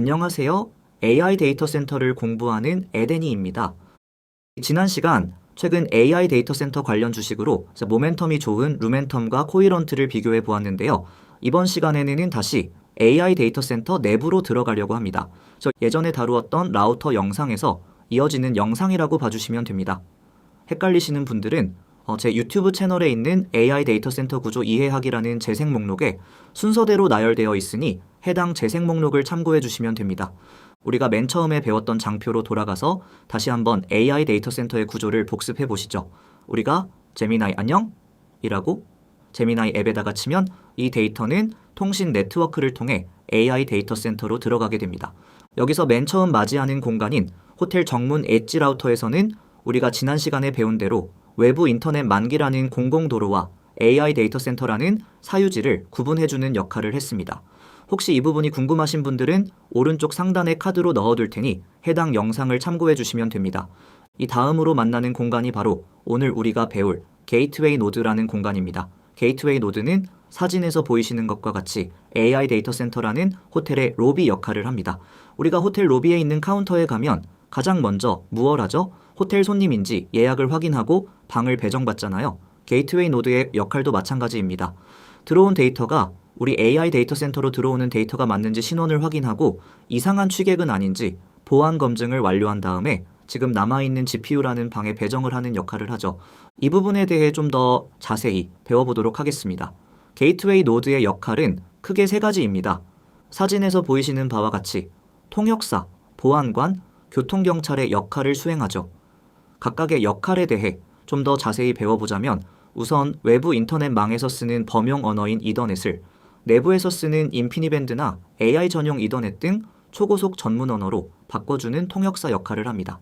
안녕하세요. AI 데이터 센터를 공부하는 에데니입니다. 지난 시간 최근 AI 데이터 센터 관련 주식으로 모멘텀이 좋은 루멘텀과 코이런트를 비교해 보았는데요. 이번 시간에는 다시 AI 데이터 센터 내부로 들어가려고 합니다. 예전에 다루었던 라우터 영상에서 이어지는 영상이라고 봐주시면 됩니다. 헷갈리시는 분들은 제 유튜브 채널에 있는 AI 데이터 센터 구조 이해하기라는 재생 목록에 순서대로 나열되어 있으니 해당 재생 목록을 참고해 주시면 됩니다. 우리가 맨 처음에 배웠던 장표로 돌아가서 다시 한번 AI 데이터 센터의 구조를 복습해 보시죠. 우리가 제미나이 안녕? 이라고 제미나이 앱에다가 치면 이 데이터는 통신 네트워크를 통해 AI 데이터 센터로 들어가게 됩니다. 여기서 맨 처음 맞이하는 공간인 호텔 정문 엣지 라우터에서는 우리가 지난 시간에 배운 대로 외부 인터넷 만기라는 공공도로와 AI 데이터 센터라는 사유지를 구분해주는 역할을 했습니다. 혹시 이 부분이 궁금하신 분들은 오른쪽 상단에 카드로 넣어둘 테니 해당 영상을 참고해 주시면 됩니다. 이 다음으로 만나는 공간이 바로 오늘 우리가 배울 게이트웨이 노드라는 공간입니다. 게이트웨이 노드는 사진에서 보이시는 것과 같이 AI 데이터 센터라는 호텔의 로비 역할을 합니다. 우리가 호텔 로비에 있는 카운터에 가면 가장 먼저 무얼 하죠? 호텔 손님인지 예약을 확인하고 방을 배정받잖아요. 게이트웨이 노드의 역할도 마찬가지입니다. 들어온 데이터가 우리 AI 데이터 센터로 들어오는 데이터가 맞는지 신원을 확인하고 이상한 취객은 아닌지 보안 검증을 완료한 다음에 지금 남아있는 GPU라는 방에 배정을 하는 역할을 하죠. 이 부분에 대해 좀 더 자세히 배워보도록 하겠습니다. 게이트웨이 노드의 역할은 크게 세 가지입니다. 사진에서 보이시는 바와 같이 통역사, 보안관, 교통경찰의 역할을 수행하죠. 각각의 역할에 대해 좀 더 자세히 배워보자면 우선 외부 인터넷망에서 쓰는 범용 언어인 이더넷을 내부에서 쓰는 인피니밴드나 AI 전용 이더넷 등 초고속 전문 언어로 바꿔주는 통역사 역할을 합니다.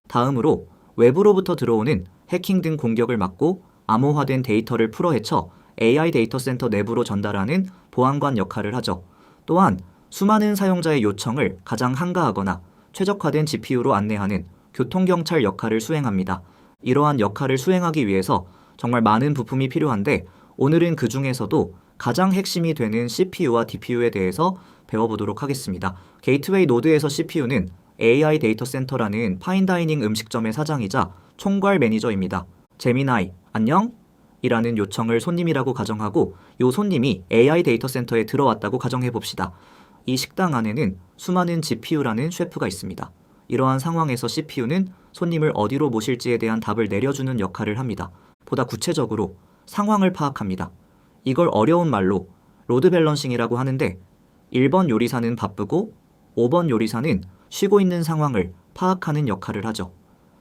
다음으로 외부로부터 들어오는 해킹 등 공격을 막고 암호화된 데이터를 풀어 헤쳐 AI 데이터 센터 내부로 전달하는 보안관 역할을 하죠. 또한 수많은 사용자의 요청을 가장 한가하거나 최적화된 GPU로 안내하는 교통경찰 역할을 수행합니다. 이러한 역할을 수행하기 위해서 정말 많은 부품이 필요한데 오늘은 그 중에서도 가장 핵심이 되는 CPU와 DPU에 대해서 배워보도록 하겠습니다. 게이트웨이 노드에서 CPU는 AI 데이터 센터라는 파인다이닝 음식점의 사장이자 총괄 매니저입니다. 제미나이, 안녕? 이라는 요청을 손님이라고 가정하고 이 손님이 AI 데이터 센터에 들어왔다고 가정해봅시다. 이 식당 안에는 수많은 GPU라는 셰프가 있습니다. 이러한 상황에서 CPU는 손님을 어디로 모실지에 대한 답을 내려주는 역할을 합니다. 보다 구체적으로 상황을 파악합니다. 이걸 어려운 말로 로드 밸런싱이라고 하는데 1번 요리사는 바쁘고 5번 요리사는 쉬고 있는 상황을 파악하는 역할을 하죠.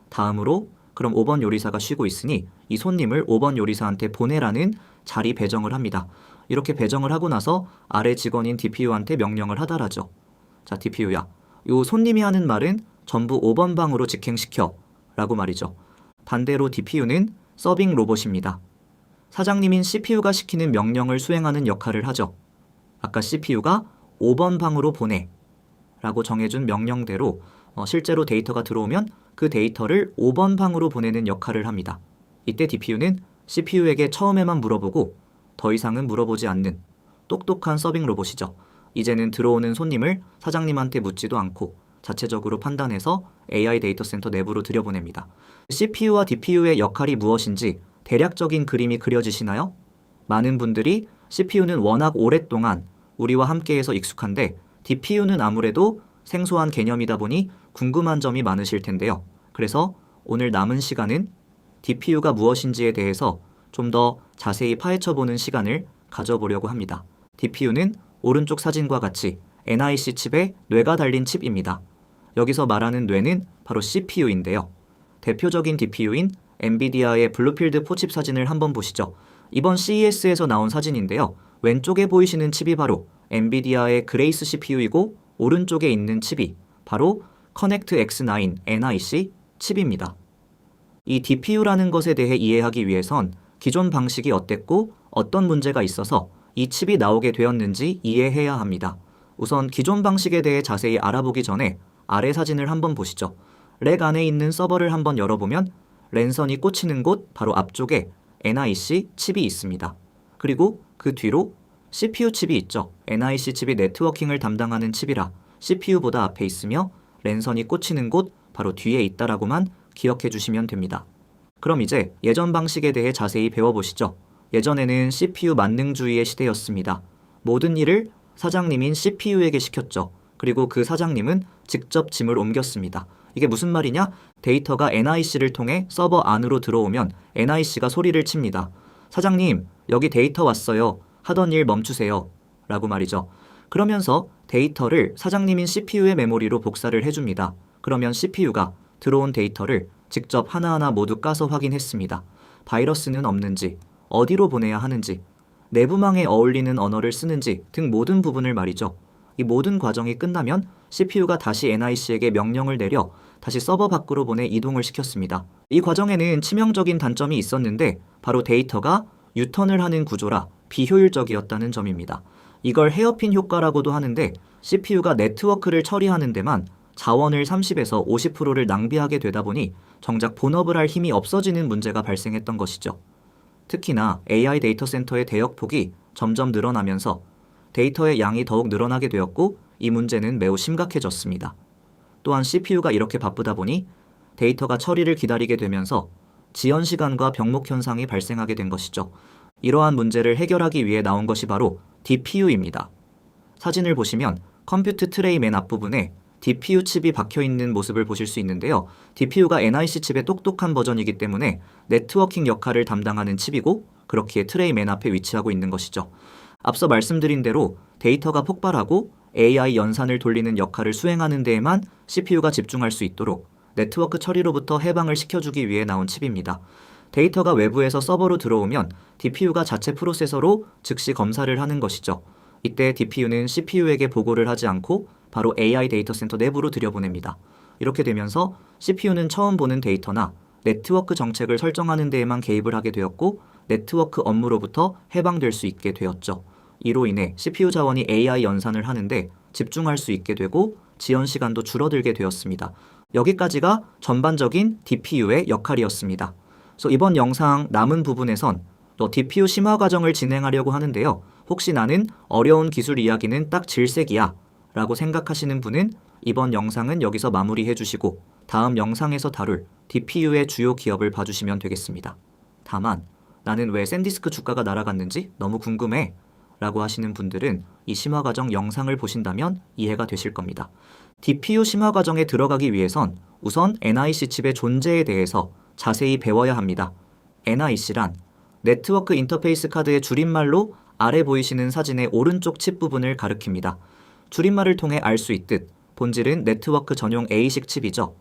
다음으로 그럼 5번 요리사가 쉬고 있으니 이 손님을 5번 요리사한테 보내라는 자리 배정을 합니다. 이렇게 배정을 하고 나서 아래 직원인 DPU한테 명령을 하달하죠. 자, DPU야. 요 손님이 하는 말은 전부 5번 방으로 직행시켜 라고 말이죠. 반대로 DPU는 서빙 로봇입니다. 사장님인 CPU가 시키는 명령을 수행하는 역할을 하죠. 아까 CPU가 5번 방으로 보내 라고 정해준 명령대로 실제로 데이터가 들어오면 그 데이터를 5번 방으로 보내는 역할을 합니다. 이때 DPU는 CPU에게 처음에만 물어보고 더 이상은 물어보지 않는 똑똑한 서빙 로봇이죠. 이제는 들어오는 손님을 사장님한테 묻지도 않고 자체적으로 판단해서 AI 데이터 센터 내부로 들여보냅니다. CPU와 DPU의 역할이 무엇인지 대략적인 그림이 그려지시나요? 많은 분들이 CPU는 워낙 오랫동안 우리와 함께해서 익숙한데 DPU는 아무래도 생소한 개념이다 보니 궁금한 점이 많으실 텐데요. 그래서 오늘 남은 시간은 DPU가 무엇인지에 대해서 좀 더 자세히 파헤쳐보는 시간을 가져보려고 합니다. DPU는 오른쪽 사진과 같이 NIC 칩에 뇌가 달린 칩입니다. 여기서 말하는 뇌는 바로 CPU인데요. 대표적인 DPU인 엔비디아의 블루필드 포칩 사진을 한번 보시죠. 이번 CES에서 나온 사진인데요. 왼쪽에 보이시는 칩이 바로 엔비디아의 그레이스 CPU이고 오른쪽에 있는 칩이 바로 커넥트 X9 NIC 칩입니다. 이 DPU라는 것에 대해 이해하기 위해선 기존 방식이 어땠고 어떤 문제가 있어서 이 칩이 나오게 되었는지 이해해야 합니다. 우선 기존 방식에 대해 자세히 알아보기 전에 아래 사진을 한번 보시죠. 렉 안에 있는 서버를 한번 열어보면 랜선이 꽂히는 곳 바로 앞쪽에 NIC 칩이 있습니다. 그리고 그 뒤로 CPU 칩이 있죠. NIC 칩이 네트워킹을 담당하는 칩이라 CPU보다 앞에 있으며 랜선이 꽂히는 곳 바로 뒤에 있다라고만 기억해 주시면 됩니다. 그럼 이제 예전 방식에 대해 자세히 배워보시죠. 예전에는 CPU 만능주의의 시대였습니다. 모든 일을 사장님인 CPU에게 시켰죠. 그리고 그 사장님은 직접 짐을 옮겼습니다. 이게 무슨 말이냐? 데이터가 NIC를 통해 서버 안으로 들어오면 NIC가 소리를 칩니다. 사장님, 여기 데이터 왔어요. 하던 일 멈추세요. 라고 말이죠. 그러면서 데이터를 사장님인 CPU의 메모리로 복사를 해줍니다. 그러면 CPU가 들어온 데이터를 직접 하나하나 모두 까서 확인했습니다. 바이러스는 없는지, 어디로 보내야 하는지, 내부망에 어울리는 언어를 쓰는지 등 모든 부분을 말이죠. 이 모든 과정이 끝나면 CPU가 다시 NIC에게 명령을 내려 다시 서버 밖으로 보내 이동을 시켰습니다. 이 과정에는 치명적인 단점이 있었는데 바로 데이터가 유턴을 하는 구조라 비효율적이었다는 점입니다. 이걸 헤어핀 효과라고도 하는데 CPU가 네트워크를 처리하는 데만 자원을 30에서 50%를 낭비하게 되다 보니 정작 본업을 할 힘이 없어지는 문제가 발생했던 것이죠. 특히나 AI 데이터 센터의 대역폭이 점점 늘어나면서 데이터의 양이 더욱 늘어나게 되었고 이 문제는 매우 심각해졌습니다. 또한 CPU가 이렇게 바쁘다 보니 데이터가 처리를 기다리게 되면서 지연 시간과 병목 현상이 발생하게 된 것이죠. 이러한 문제를 해결하기 위해 나온 것이 바로 DPU입니다. 사진을 보시면 컴퓨트 트레이 맨 앞부분에 DPU 칩이 박혀있는 모습을 보실 수 있는데요. DPU가 NIC 칩의 똑똑한 버전이기 때문에 네트워킹 역할을 담당하는 칩이고 그렇기에 트레이 맨 앞에 위치하고 있는 것이죠. 앞서 말씀드린 대로 데이터가 폭발하고 AI 연산을 돌리는 역할을 수행하는 데에만 CPU가 집중할 수 있도록 네트워크 처리로부터 해방을 시켜주기 위해 나온 칩입니다. 데이터가 외부에서 서버로 들어오면 DPU가 자체 프로세서로 즉시 검사를 하는 것이죠. 이때 DPU는 CPU에게 보고를 하지 않고 바로 AI 데이터 센터 내부로 들여보냅니다. 이렇게 되면서 CPU는 처음 보는 데이터나 네트워크 정책을 설정하는 데에만 개입을 하게 되었고 네트워크 업무로부터 해방될 수 있게 되었죠. 이로 인해 CPU 자원이 AI 연산을 하는데 집중할 수 있게 되고 지연 시간도 줄어들게 되었습니다. 여기까지가 전반적인 DPU의 역할이었습니다. 그래서 이번 영상 남은 부분에선 또 DPU 심화 과정을 진행하려고 하는데요. 혹시 나는 어려운 기술 이야기는 딱 질색이야 라고 생각하시는 분은 이번 영상은 여기서 마무리해 주시고 다음 영상에서 다룰 DPU의 주요 기업을 봐주시면 되겠습니다. 다만 나는 왜 샌디스크 주가가 날아갔는지 너무 궁금해 라고 하시는 분들은 이 심화 과정 영상을 보신다면 이해가 되실 겁니다. DPU 심화 과정에 들어가기 위해선 우선 NIC 칩의 존재에 대해서 자세히 배워야 합니다. NIC란 네트워크 인터페이스 카드의 줄임말로 아래 보이시는 사진의 오른쪽 칩 부분을 가리킵니다. 줄임말을 통해 알 수 있듯 본질은 네트워크 전용 A식 칩이죠.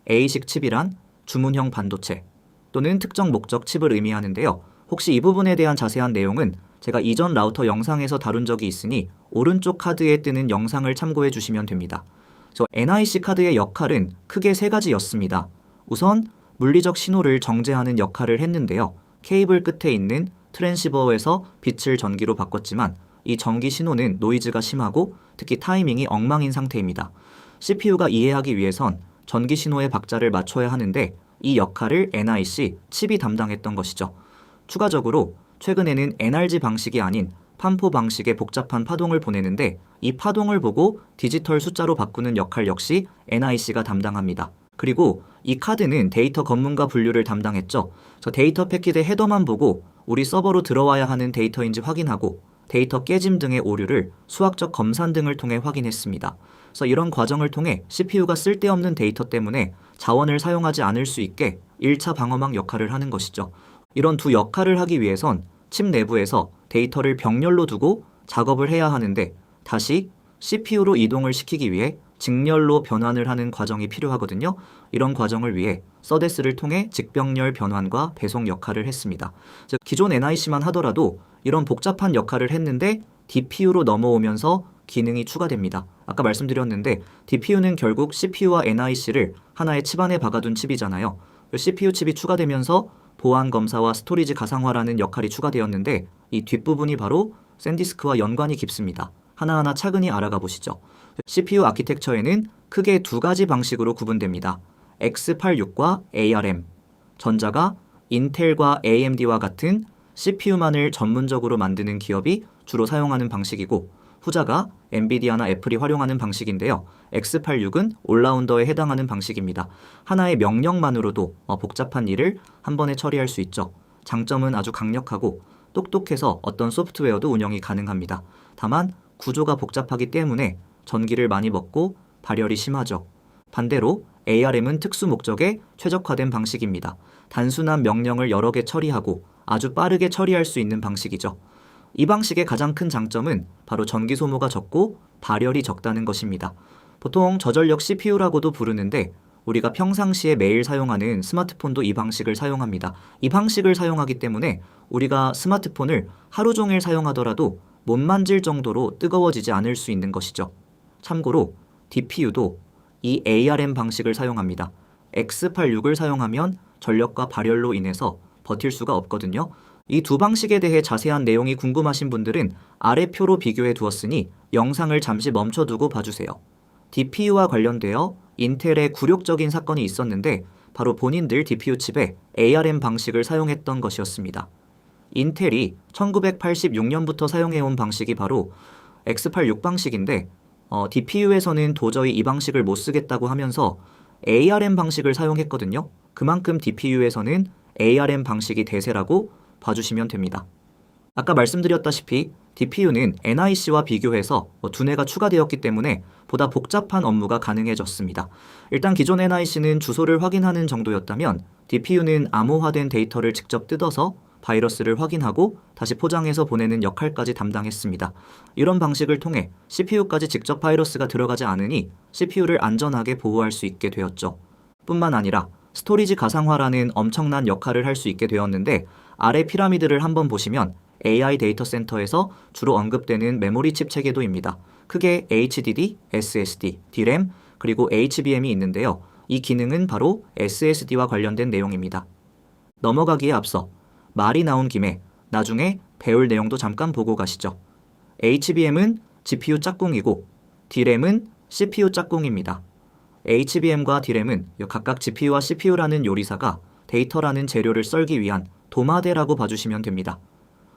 A식 칩이란 주문형 반도체 또는 특정 목적 칩을 의미하는데요. 혹시 이 부분에 대한 자세한 내용은 제가 이전 라우터 영상에서 다룬 적이 있으니 오른쪽 카드에 뜨는 영상을 참고해 주시면 됩니다. NIC 카드의 역할은 크게 세 가지였습니다. 우선 물리적 신호를 정제하는 역할을 했는데요. 케이블 끝에 있는 트랜시버에서 빛을 전기로 바꿨지만 이 전기 신호는 노이즈가 심하고 특히 타이밍이 엉망인 상태입니다. CPU가 이해하기 위해선 전기 신호의 박자를 맞춰야 하는데 이 역할을 NIC 칩이 담당했던 것이죠. 추가적으로 최근에는 NRG 방식이 아닌 판포 방식의 복잡한 파동을 보내는데 이 파동을 보고 디지털 숫자로 바꾸는 역할 역시 NIC가 담당합니다. 그리고 이 카드는 데이터 검문과 분류를 담당했죠. 데이터 패킷의 헤더만 보고 우리 서버로 들어와야 하는 데이터인지 확인하고 데이터 깨짐 등의 오류를 수학적 검산 등을 통해 확인했습니다. 그래서 이런 과정을 통해 CPU가 쓸데없는 데이터 때문에 자원을 사용하지 않을 수 있게 1차 방어막 역할을 하는 것이죠. 이런 두 역할을 하기 위해선 칩 내부에서 데이터를 병렬로 두고 작업을 해야 하는데 다시 CPU로 이동을 시키기 위해 직렬로 변환을 하는 과정이 필요하거든요. 이런 과정을 위해 서데스를 통해 직병렬 변환과 배송 역할을 했습니다. 즉 기존 NIC만 하더라도 이런 복잡한 역할을 했는데 DPU로 넘어오면서 기능이 추가됩니다. 아까 말씀드렸는데 DPU는 결국 CPU와 NIC를 하나의 칩 안에 박아둔 칩이잖아요. CPU 칩이 추가되면서 보안 검사와 스토리지 가상화라는 역할이 추가되었는데 이 뒷부분이 바로 샌디스크와 연관이 깊습니다. 하나하나 차근히 알아가 보시죠. CPU 아키텍처에는 크게 두 가지 방식으로 구분됩니다. x86과 ARM. 전자가 인텔과 AMD와 같은 CPU만을 전문적으로 만드는 기업이 주로 사용하는 방식이고 후자가 엔비디아나 애플이 활용하는 방식인데요. x86은 올라운더에 해당하는 방식입니다. 하나의 명령만으로도 복잡한 일을 한 번에 처리할 수 있죠. 장점은 아주 강력하고 똑똑해서 어떤 소프트웨어도 운영이 가능합니다. 다만 구조가 복잡하기 때문에 전기를 많이 먹고 발열이 심하죠. 반대로 ARM은 특수 목적에 최적화된 방식입니다. 단순한 명령을 여러 개 처리하고 아주 빠르게 처리할 수 있는 방식이죠. 이 방식의 가장 큰 장점은 바로 전기 소모가 적고 발열이 적다는 것입니다. 보통 저전력 CPU라고도 부르는데 우리가 평상시에 매일 사용하는 스마트폰도 이 방식을 사용합니다. 이 방식을 사용하기 때문에 우리가 스마트폰을 하루 종일 사용하더라도 못 만질 정도로 뜨거워지지 않을 수 있는 것이죠. 참고로 DPU도 이 ARM 방식을 사용합니다. X86을 사용하면 전력과 발열로 인해서 버틸 수가 없거든요. 이 두 방식에 대해 자세한 내용이 궁금하신 분들은 아래 표로 비교해 두었으니 영상을 잠시 멈춰두고 봐주세요. DPU와 관련되어 인텔의 굴욕적인 사건이 있었는데 바로 본인들 DPU 칩에 ARM 방식을 사용했던 것이었습니다. 인텔이 1986년부터 사용해온 방식이 바로 X86 방식인데 DPU에서는 도저히 이 방식을 못 쓰겠다고 하면서 ARM 방식을 사용했거든요. 그만큼 DPU에서는 ARM 방식이 대세라고 봐주시면 됩니다. 아까 말씀드렸다시피 DPU는 NIC와 비교해서 두뇌가 추가되었기 때문에 보다 복잡한 업무가 가능해졌습니다. 일단 기존 NIC는 주소를 확인하는 정도였다면 DPU는 암호화된 데이터를 직접 뜯어서 바이러스를 확인하고 다시 포장해서 보내는 역할까지 담당했습니다. 이런 방식을 통해 CPU까지 직접 바이러스가 들어가지 않으니 CPU를 안전하게 보호할 수 있게 되었죠. 뿐만 아니라 스토리지 가상화라는 엄청난 역할을 할 수 있게 되었는데 아래 피라미드를 한번 보시면 AI 데이터 센터에서 주로 언급되는 메모리 칩 체계도입니다. 크게 HDD, SSD, DRAM, 그리고 HBM이 있는데요. 이 기능은 바로 SSD와 관련된 내용입니다. 넘어가기에 앞서 말이 나온 김에 나중에 배울 내용도 잠깐 보고 가시죠. HBM은 GPU 짝꿍이고 DRAM은 CPU 짝꿍입니다. HBM과 DRAM은 각각 GPU와 CPU라는 요리사가 데이터라는 재료를 썰기 위한 도마대라고 봐주시면 됩니다.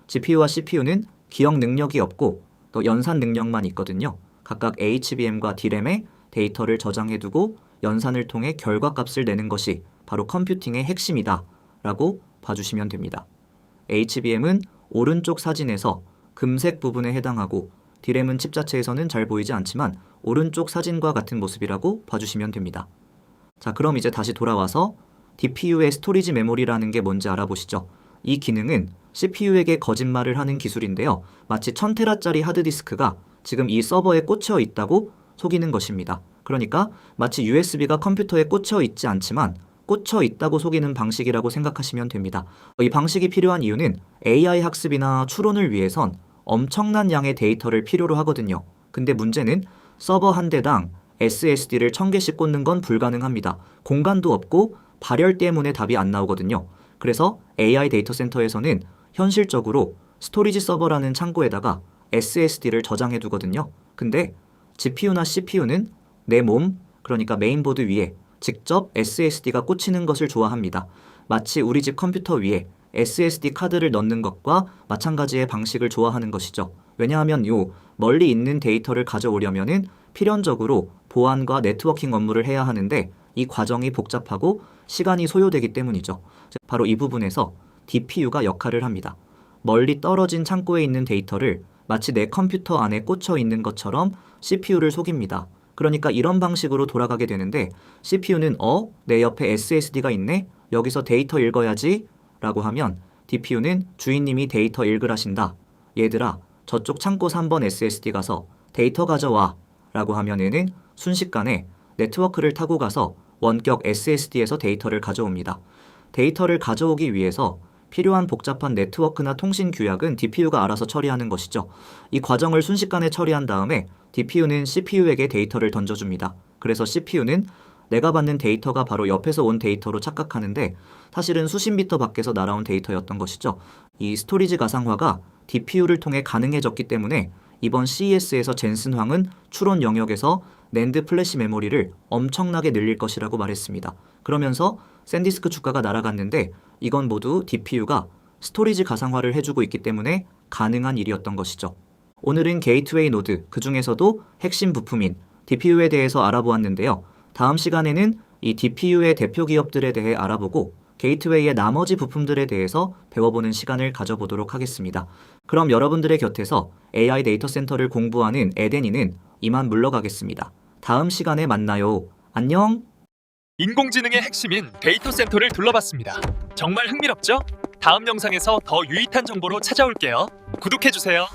GPU와 CPU는 기억 능력이 없고 또 연산 능력만 있거든요. 각각 HBM과 DRAM에 데이터를 저장해두고 연산을 통해 결과값을 내는 것이 바로 컴퓨팅의 핵심이다 라고 봐주시면 됩니다. HBM은 오른쪽 사진에서 금색 부분에 해당하고 DRAM은 칩 자체에서는 잘 보이지 않지만 오른쪽 사진과 같은 모습이라고 봐주시면 됩니다. 자, 그럼 이제 다시 돌아와서 DPU의 스토리지 메모리라는 게 뭔지 알아보시죠. 이 기능은 CPU에게 거짓말을 하는 기술인데요. 마치 1000테라짜리 하드디스크가 지금 이 서버에 꽂혀 있다고 속이는 것입니다. 그러니까 마치 USB가 컴퓨터에 꽂혀 있지 않지만 꽂혀 있다고 속이는 방식이라고 생각하시면 됩니다. 이 방식이 필요한 이유는 AI 학습이나 추론을 위해선 엄청난 양의 데이터를 필요로 하거든요. 근데 문제는 서버 한 대당 SSD를 1000개씩 꽂는 건 불가능합니다. 공간도 없고 발열 때문에 답이 안 나오거든요. 그래서 AI 데이터 센터에서는 현실적으로 스토리지 서버라는 창고에다가 SSD를 저장해 두거든요. 근데 GPU나 CPU는 내 몸, 그러니까 메인보드 위에 직접 SSD가 꽂히는 것을 좋아합니다. 마치 우리 집 컴퓨터 위에 SSD 카드를 넣는 것과 마찬가지의 방식을 좋아하는 것이죠. 왜냐하면 멀리 있는 데이터를 가져오려면은 필연적으로 보안과 네트워킹 업무를 해야 하는데 이 과정이 복잡하고 시간이 소요되기 때문이죠. 바로 이 부분에서 DPU가 역할을 합니다. 멀리 떨어진 창고에 있는 데이터를 마치 내 컴퓨터 안에 꽂혀 있는 것처럼 CPU를 속입니다. 그러니까 이런 방식으로 돌아가게 되는데 CPU는 내 옆에 SSD가 있네? 여기서 데이터 읽어야지 라고 하면 DPU는 주인님이 데이터 읽으라신다. 얘들아, 저쪽 창고 3번 SSD 가서 데이터 가져와 라고 하면은 순식간에 네트워크를 타고 가서 원격 SSD에서 데이터를 가져옵니다. 데이터를 가져오기 위해서 필요한 복잡한 네트워크나 통신 규약은 DPU가 알아서 처리하는 것이죠. 이 과정을 순식간에 처리한 다음에 DPU는 CPU에게 데이터를 던져줍니다. 그래서 CPU는 내가 받는 데이터가 바로 옆에서 온 데이터로 착각하는데 사실은 수십 미터 밖에서 날아온 데이터였던 것이죠. 이 스토리지 가상화가 DPU를 통해 가능해졌기 때문에 이번 CES에서 젠슨 황은 추론 영역에서 낸드 플래시 메모리를 엄청나게 늘릴 것이라고 말했습니다. 그러면서 샌디스크 주가가 날아갔는데 이건 모두 DPU가 스토리지 가상화를 해주고 있기 때문에 가능한 일이었던 것이죠. 오늘은 게이트웨이 노드, 그 중에서도 핵심 부품인 DPU에 대해서 알아보았는데요. 다음 시간에는 이 DPU의 대표 기업들에 대해 알아보고 게이트웨이의 나머지 부품들에 대해서 배워보는 시간을 가져보도록 하겠습니다. 그럼 여러분들의 곁에서 AI 데이터 센터를 공부하는 에덴이는 이만 물러가겠습니다. 다음 시간에 만나요. 안녕! 인공지능의 핵심인 데이터 센터를 둘러봤습니다. 정말 흥미롭죠? 다음 영상에서 더 유익한 정보로 찾아올게요. 구독해주세요.